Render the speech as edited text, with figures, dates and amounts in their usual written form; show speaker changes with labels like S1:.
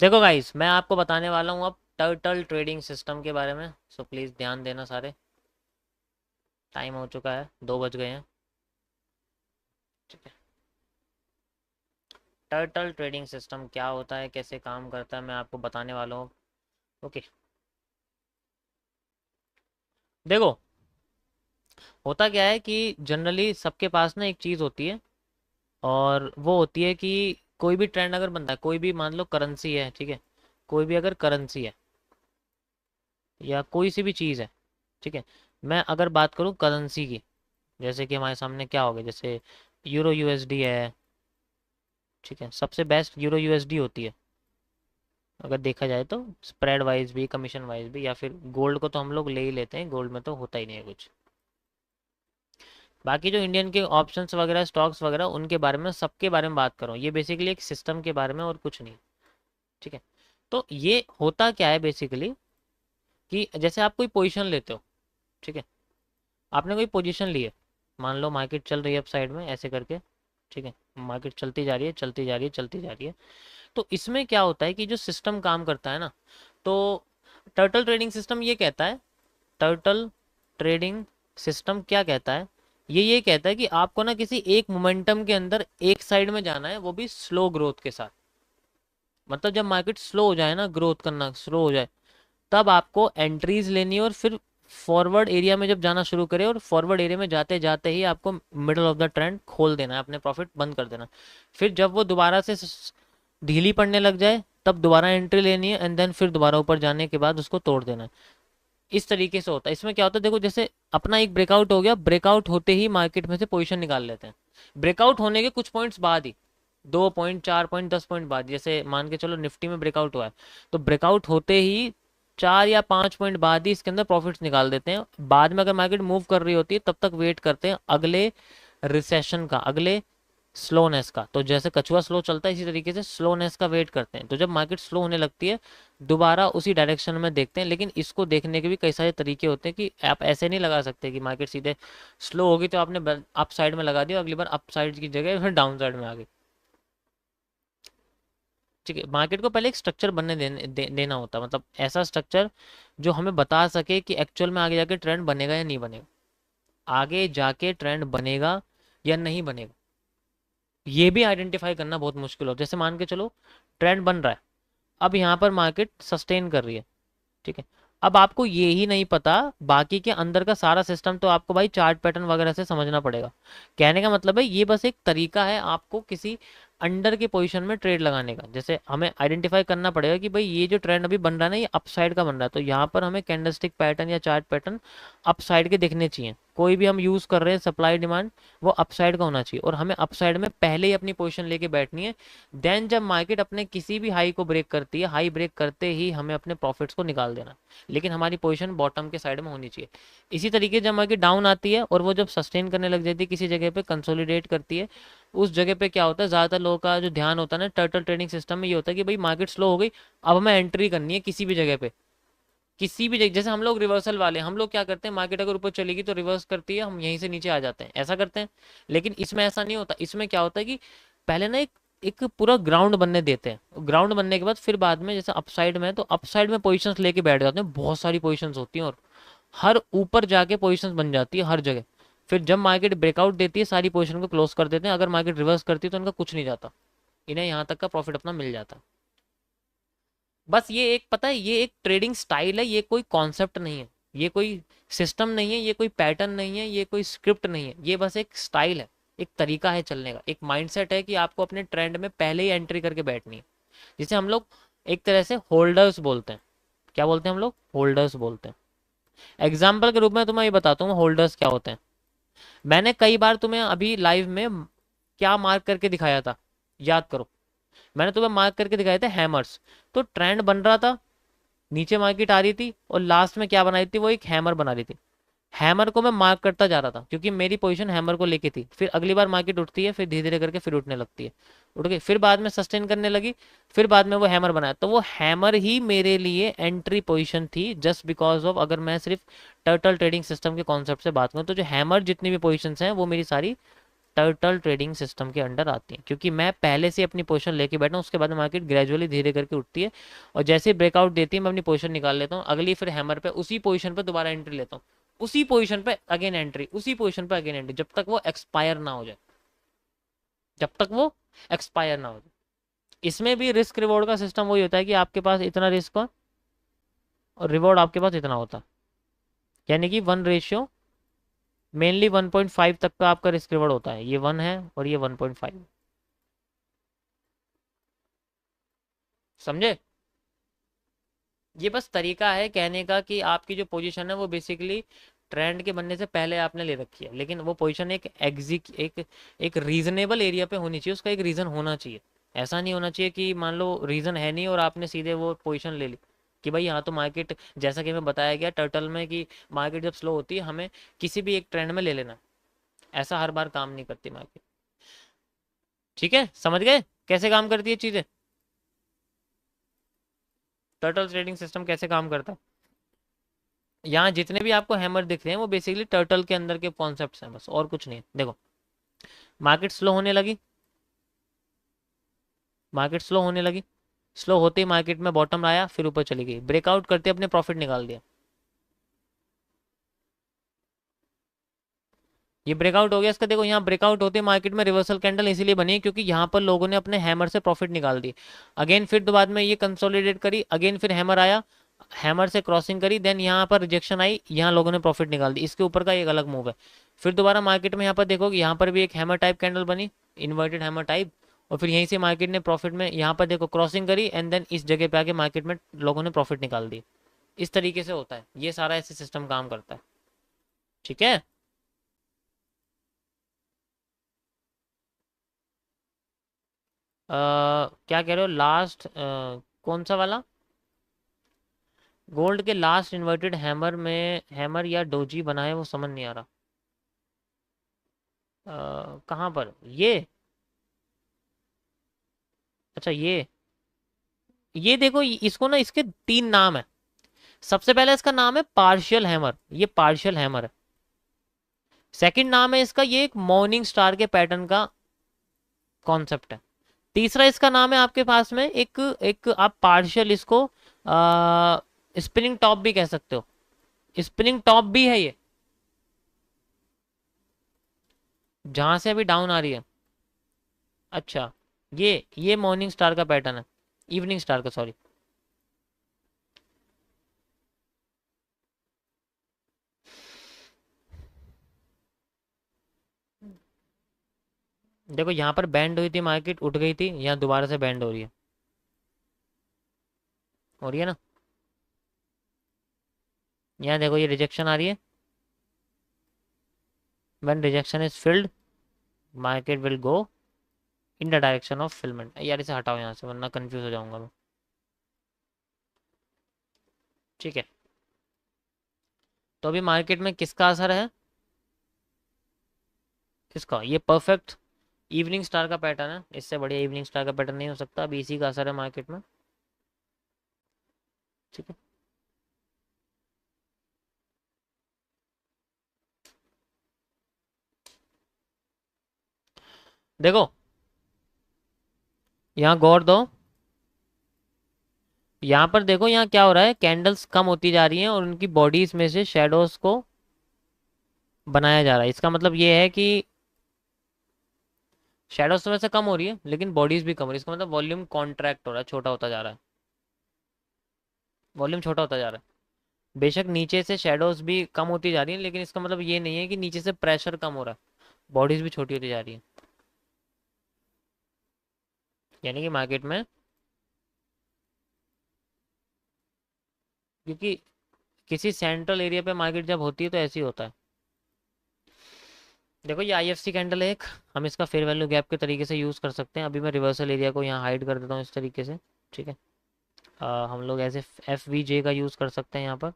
S1: देखो गाइस, मैं आपको बताने वाला हूँ अब टर्टल ट्रेडिंग सिस्टम के बारे में। सो प्लीज़ ध्यान देना सारे। टाइम हो चुका है, 2 बज गए हैं। ठीक है। टर्टल ट्रेडिंग सिस्टम क्या होता है, कैसे काम करता है, मैं आपको बताने वाला हूँ। ओके। देखो, होता क्या है कि जनरली सबके पास ना एक चीज़ होती है, और वो होती है कि कोई भी ट्रेंड अगर बनता है, कोई भी मान लो करेंसी है, ठीक है। कोई भी अगर करेंसी है या कोई सी भी चीज़ है, ठीक है। मैं अगर बात करूँ करेंसी की, जैसे कि हमारे सामने क्या हो गया, जैसे यूरो यूएसडी है। ठीक है, सबसे बेस्ट यूरो यूएसडी होती है अगर देखा जाए तो, स्प्रेड वाइज भी, कमीशन वाइज भी। या फिर गोल्ड को तो हम लोग ले ही लेते हैं, गोल्ड में तो होता ही नहीं है कुछ। बाकी जो इंडियन के ऑप्शंस वगैरह, स्टॉक्स वगैरह, उनके बारे में, सबके बारे में बात करूँ, ये बेसिकली एक सिस्टम के बारे में और कुछ नहीं। ठीक है। तो ये होता क्या है बेसिकली, कि जैसे आप कोई पोजीशन लेते हो, ठीक है। आपने कोई पोजीशन ली है, मान लो मार्केट चल रही है अप साइड में ऐसे करके, ठीक है। मार्केट चलती जा रही है, चलती जा रही है, चलती जा रही है। तो इसमें क्या होता है कि जो सिस्टम काम करता है ना, तो टर्टल ट्रेडिंग सिस्टम ये कहता है, टर्टल ट्रेडिंग सिस्टम क्या कहता है, ये कहता है कि आपको ना किसी एक मोमेंटम के अंदर एक साइड में जाना है, वो भी स्लो ग्रोथ के साथ। मतलब जब मार्केट स्लो हो जाए ना, ग्रोथ करना स्लो हो जाए, तब आपको एंट्रीज लेनी है, और फिर फॉरवर्ड एरिया में जब जाना शुरू करे, और फॉरवर्ड एरिया में जाते जाते ही आपको मिडल ऑफ द ट्रेंड खोल देना है, अपने प्रॉफिट बंद कर देना। फिर जब वो दोबारा से ढीली पड़ने लग जाए, तब दोबारा एंट्री लेनी है, एंड देन फिर दोबारा ऊपर जाने के बाद उसको तोड़ देना है। इस तरीके से होता है। इसमें क्या होता है, देखो, जैसे अपना एक ब्रेकआउट हो गया, ब्रेकआउट होते ही मार्केट में से पोजीशन निकाल लेते हैं। ब्रेकआउट होने के कुछ पॉइंट्स बाद ही, 2 पॉइंट, 4 पॉइंट, 10 पॉइंट बाद, जैसे मान के चलो निफ्टी में ब्रेकआउट हुआ है, तो ब्रेकआउट होते ही 4 या 5 पॉइंट बाद ही इसके अंदर प्रॉफिट्स निकाल देते हैं। बाद में अगर मार्केट मूव कर रही होती है, तब तक वेट करते हैं अगले रिसेशन का, अगले स्लोनेस का। तो जैसे कछुआ स्लो चलता है, इसी तरीके से स्लोनेस का वेट करते हैं। तो जब मार्केट स्लो होने लगती है, दोबारा उसी डायरेक्शन में देखते हैं। लेकिन इसको देखने के भी कई सारे तरीके होते हैं, कि आप ऐसे नहीं लगा सकते कि मार्केट सीधे स्लो होगी तो आपने अप साइड में लगा दिया, अगली बार अप साइड की जगह फिर डाउन साइड में आ गई। ठीक है, मार्केट को पहले एक स्ट्रक्चर बनने देना होता है, मतलब ऐसा स्ट्रक्चर जो हमें बता सके कि एक्चुअल में आगे जाके ट्रेंड बनेगा या नहीं बनेगा, आगे जाके ट्रेंड बनेगा या नहीं बनेगा। ये भी आइडेंटिफाई करना बहुत मुश्किल हो। जैसे मान के चलो ट्रेंड बन रहा है, अब यहाँ पर मार्केट सस्टेन कर रही है, ठीक है। अब आपको ये ही नहीं पता, बाकी के अंदर का सारा सिस्टम तो आपको भाई चार्ट पैटर्न वगैरह से समझना पड़ेगा। कहने का मतलब है, ये बस एक तरीका है आपको किसी अंडर के पोजीशन में ट्रेड लगाने का। जैसे हमें आइडेंटिफाई करना पड़ेगा कि भाई ये जो ट्रेंड अभी बन रहा है ना, ये अपसाइड का बन रहा है, तो यहाँ पर हमें कैंडलस्टिक पैटर्न या चार्ट पैटर्न अपसाइड के दिखने चाहिए। कोई भी हम यूज कर रहे हैं सप्लाई डिमांड, वो अपसाइड का होना चाहिए, और हमें अपसाइड में पहले ही अपनी पोजीशन लेके बैठनी है। देन जब मार्केट अपने किसी भी हाई को ब्रेक करती है, हाई ब्रेक करते ही हमें अपने प्रॉफिट्स को निकाल देना, लेकिन हमारी पोजीशन बॉटम के साइड में होनी चाहिए। इसी तरीके से जब मार्केट डाउन आती है, और वो जब सस्टेन करने लग जाती है किसी जगह पे, कंसोलिडेट करती है, उस जगह पे क्या होता है, ज़्यादातर लोगों का जो ध्यान होता है ना टर्टल ट्रेडिंग सिस्टम में, ये होता है कि भाई मार्केट स्लो हो गई, अब हमें एंट्री करनी है किसी भी जगह पे, किसी भी जगह। जैसे हम लोग रिवर्सल वाले, हम लोग क्या करते हैं, मार्केट अगर ऊपर चलेगी तो रिवर्स करती है, हम यहीं से नीचे आ जाते हैं, ऐसा करते हैं। लेकिन इसमें ऐसा नहीं होता। इसमें क्या होता है कि पहले ना एक एक पूरा ग्राउंड बनने देते हैं। ग्राउंड बनने के बाद फिर बाद में, जैसे अपसाइड में है तो अपसाइड में पोजीशंस लेके बैठ जाते हैं, बहुत सारी पोजीशंस होती हैं, और हर ऊपर जाके पोजीशंस बन जाती है हर जगह। फिर जब मार्केट ब्रेकआउट देती है, सारी पोजीशन को क्लोज कर देते हैं। अगर मार्केट रिवर्स करती है तो उनका कुछ नहीं जाता, इन्हें यहाँ तक का प्रॉफिट अपना मिल जाता है। बस ये एक पता है, ये एक ट्रेडिंग स्टाइल है, ये कोई कॉन्सेप्ट नहीं है, ये कोई सिस्टम नहीं है, ये कोई पैटर्न नहीं है, ये कोई स्क्रिप्ट नहीं है, ये बस एक स्टाइल है, एक तरीका है चलने का, एक माइंडसेट है कि आपको अपने ट्रेंड में पहले ही एंट्री करके बैठनी है, जिसे हम लोग एक तरह से होल्डर्स बोलते हैं। क्या बोलते हैं हम लोग? होल्डर्स बोलते हैं। एग्जाम्पल के रूप में तुम्हें ये बताता हूँ होल्डर्स क्या होते हैं। मैंने कई बार तुम्हें अभी लाइव में क्या मार्क करके दिखाया था, याद करो। मैंने तुम्हें मार्क करके दिखाए थे हैमर्स। तो ट्रेंड बन रहा था, नीचे मार्केट आ रही थी, और लास्ट में क्या बना रही थी, वो एक हैमर बना रही थी। हैमर को मैं मार्क करता जा रहा था, क्योंकि मेरी पोजीशन हैमर को लेके थी। फिर अगली बार मार्केट उठती है, फिर धीरे धीरे करके फिर उठने लगती है, उठ गई, फिर बाद में सस्टेन करने लगी, फिर बाद में वो हैमर बनाया। तो वो हैमर ही मेरे लिए एंट्री पोजीशन थी, जस्ट बिकॉज ऑफ, अगर मैं सिर्फ टर्टल ट्रेडिंग सिस्टम के कॉन्सेप्ट से बात करूँ, तो जो हैमर जितनी भी पोजीशंस हैं वो मेरी सारी टर्टल ट्रेडिंग सिस्टम के अंडर आती हैं, क्योंकि मैं पहले से अपनी पोजीशन लेके बैठा हूँ, उसके बाद मार्केट ग्रेजुअली धीरे करके उठती है और जैसे ही ब्रेकआउट देती है मैं अपनी पोजीशन निकाल लेता हूँ, अगली फिर हैमर पे उसी पोजीशन पे दोबारा एंट्री लेता हूँ, उसी पोजीशन पे अगेन एंट्री, उसी पोजीशन पे अगेन एंट्री, जब तक वो एक्सपायर ना हो जाए, जब तक वो एक्सपायर ना हो जाए। इसमें भी रिस्क रिवॉर्ड का सिस्टम वही होता है कि आपके पास इतना रिस्क हो और रिवॉर्ड आपके पास इतना होता है, यानी कि 1 रेशियो मेनली 1.5 तक का आपका रिस्क रिवॉर्ड होता है, ये 1 है और ये 1.5, समझे? ये बस तरीका है कहने का कि आपकी जो पोजीशन है वो बेसिकली ट्रेंड के बनने से पहले आपने ले रखी है, लेकिन वो पोजीशन एक रीजनेबल एरिया पे होनी चाहिए, उसका एक रीज़न होना चाहिए। ऐसा नहीं होना चाहिए कि मान लो रीज़न है नहीं और आपने सीधे वो पोजीशन ले ली कि भाई यहाँ तो मार्केट, जैसा कि हमें बताया गया टर्टल में कि मार्केट जब स्लो होती है हमें किसी भी एक ट्रेंड में ले लेना, ऐसा हर बार काम नहीं करती मार्केट। ठीक है, समझ गए कैसे काम करती है चीज़ें, टर्टल ट्रेडिंग सिस्टम कैसे काम करता है? यहाँ जितने भी आपको हैमर दिख रहे हैं वो बेसिकली टर्टल के अंदर के कॉन्सेप्ट्स हैं, बस और कुछ नहीं है। देखो मार्केट स्लो होने लगी, मार्केट स्लो होने लगी, स्लो होते ही मार्केट में बॉटम आया, फिर ऊपर चली गई, ब्रेकआउट करते अपने प्रॉफिट निकाल दिया, ये ब्रेकआउट हो गया इसका। देखो यहाँ ब्रेकआउट होते मार्केट में रिवर्सल कैंडल इसीलिए बनी क्योंकि यहाँ पर लोगों ने अपने हैमर से प्रॉफिट निकाल दी, अगेन फिर तो बाद में ये कंसोलिडेट करी, अगेन फिर हैमर आया, हैमर से क्रॉसिंग करी, देन यहाँ पर रिजेक्शन आई, यहाँ लोगों ने प्रॉफिट निकाल दी, इसके ऊपर का एक अलग मूव है। फिर दोबारा मार्केट में यहाँ पर देखोगे यहाँ पर भी एक हैमर टाइप कैंडल बनी, इन्वर्टेड हैमर टाइप, और फिर यहीं से मार्केट ने प्रॉफिट में यहाँ पर देखो क्रॉसिंग करी एंड देन इस जगह पे आके मार्केट में लोगों ने प्रॉफिट निकाल दी। इस तरीके से होता है, ये सारा ऐसे सिस्टम काम करता है। ठीक है, क्या कह रहे हो लास्ट कौन सा वाला? गोल्ड के लास्ट इन्वर्टेड हैमर में हैमर या डोजी बनाए, वो समझ नहीं आ रहा। कहाँ पर ये? अच्छा ये देखो इसको ना, इसके 3 नाम है। सबसे पहले इसका नाम है पार्शियल हैमर, ये पार्शियल हैमर है। सेकंड नाम है इसका, ये एक मॉर्निंग स्टार के पैटर्न का कॉन्सेप्ट है। तीसरा इसका नाम है आपके पास में एक एक आप पार्शियल इसको स्पिनिंग टॉप भी कह सकते हो, स्पिनिंग टॉप भी है ये, जहां से अभी डाउन आ रही है। अच्छा ये मॉर्निंग स्टार का पैटर्न है, इवनिंग स्टार का सॉरी। देखो यहाँ पर बैंड हुई थी मार्केट, उठ गई थी, यहाँ दोबारा से बैंड हो रही है, हो रही है ना। यहाँ देखो ये रिजेक्शन आ रही है, when rejection is filled market will go in the direction of filament. यार इसे हटाओ यहाँ से वरना कंफ्यूज हो जाऊंगा मैं। ठीक है, तो अभी मार्केट में किसका असर है? किसका? ये परफेक्ट इवनिंग स्टार का पैटर्न है, इससे बढ़िया इवनिंग स्टार का पैटर्न नहीं हो सकता, अभी इसी का असर है मार्केट में। ठीक है, देखो यहाँ गौर दो, यहाँ पर देखो यहाँ क्या हो रहा है, कैंडल्स कम होती जा रही हैं और उनकी बॉडीज में से शेडोज को बनाया जा रहा है। इसका मतलब ये है कि शेडोज तो वैसे कम हो रही है लेकिन बॉडीज भी कम हो रही है, इसका मतलब वॉल्यूम कॉन्ट्रैक्ट हो रहा है, छोटा होता जा रहा है, वॉल्यूम छोटा होता जा रहा है। बेशक नीचे से शेडोज भी कम होती जा रही है लेकिन इसका मतलब ये नहीं है कि नीचे से प्रेशर कम हो रहा है, बॉडीज भी छोटी होती जा रही है। यानी कि मार्केट में, क्योंकि किसी सेंट्रल एरिया पे मार्केट जब होती है तो ऐसे ही होता है। देखो ये आईएफसी कैंडल है एक, हम इसका फेयर वैल्यू गैप के तरीके से यूज़ कर सकते हैं। अभी मैं रिवर्सल एरिया को यहाँ हाइड कर देता हूँ इस तरीके से। ठीक है, हम लोग ऐसे एफ वी जे का यूज़ कर सकते हैं यहाँ पर।